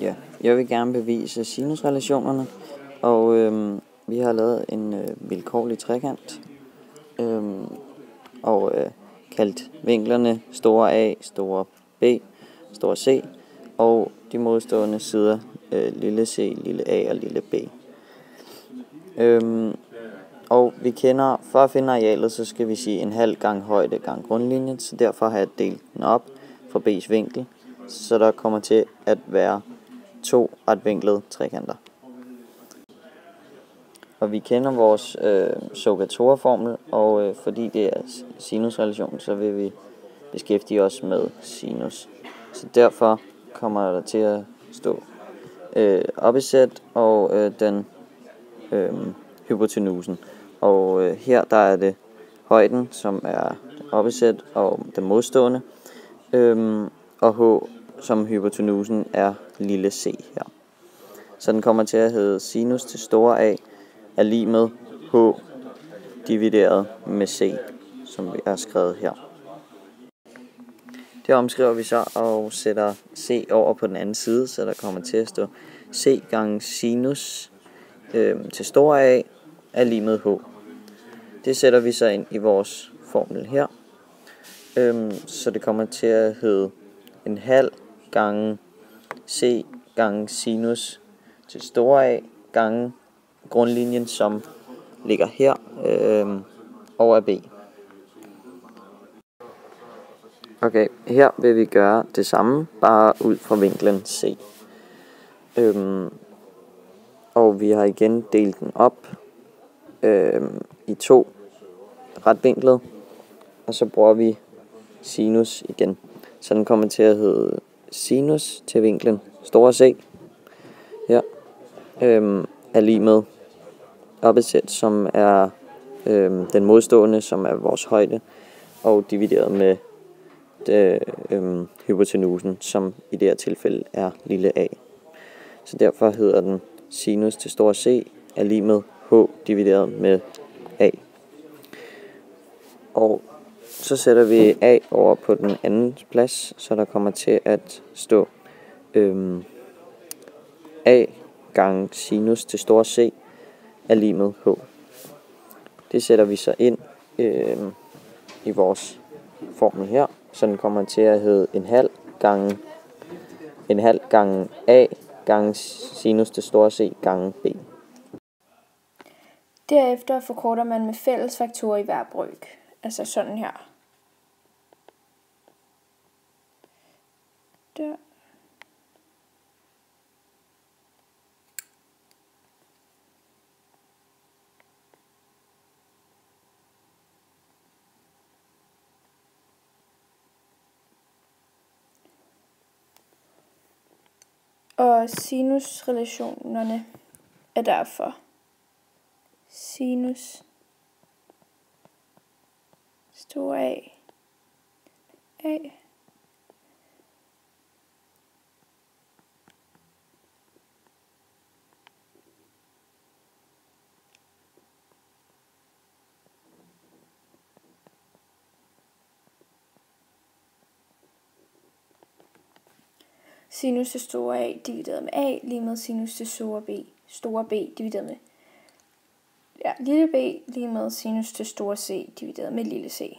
Ja, jeg vil gerne bevise sinusrelationerne, og vi har lavet en vilkårlig trekant, og kaldt vinklerne store A, store B, store C, og de modstående sider lille c, lille a og lille b. Og vi kender, for at finde arealet, så skal vi sige en halv gang højde gang grundlinjen, så derfor har jeg delt den op for B's vinkel, så der kommer til at være 2 retvinklede trekanter. Og vi kender vores Sogatora-formel, og fordi det er sinusrelation, så vil vi beskæftige os med sinus. Så derfor kommer der til at stå oppesæt og den hypotenusen. Og her der er det højden, som er oppesæt og den modstående, og h som hypotenusen er lille c her. Så den kommer til at hedde sinus til store A er lig med h divideret med c, som vi har skrevet her. Det omskriver vi så og sætter c over på den anden side, så der kommer til at stå c gange sinus til store A er lig med h. Det sætter vi så ind i vores formel her. Så det kommer til at hedde en halv gange c gange sinus til store A gange grundlinjen, som ligger her over B. Okay, her vil vi gøre det samme, bare ud fra vinklen C. Og vi har igen delt den op i 2 retvinklede, og så bruger vi sinus igen. Så den kommer til at hedde sinus til vinklen store C her er lig med oppesæt, som er den modstående, som er vores højde, og divideret med hypotenusen, som i det her tilfælde er lille a. Så derfor hedder den sinus til store C er lig med h divideret med a. Og så sætter vi a over på den anden plads, så der kommer til at stå a gange sinus til store C er lig med h. Det sætter vi så ind i vores formel her, så den kommer til at hedde en halv gange a gange sinus til store C gange b. Derefter forkorter man med fælles faktorer i hver brøk, altså sådan her. Der. Og sinusrelationerne er derfor sinus store A sinus til store A divideret med A lige med sinus til store B divideret med lille b lige med sinus til store C divideret med lille c.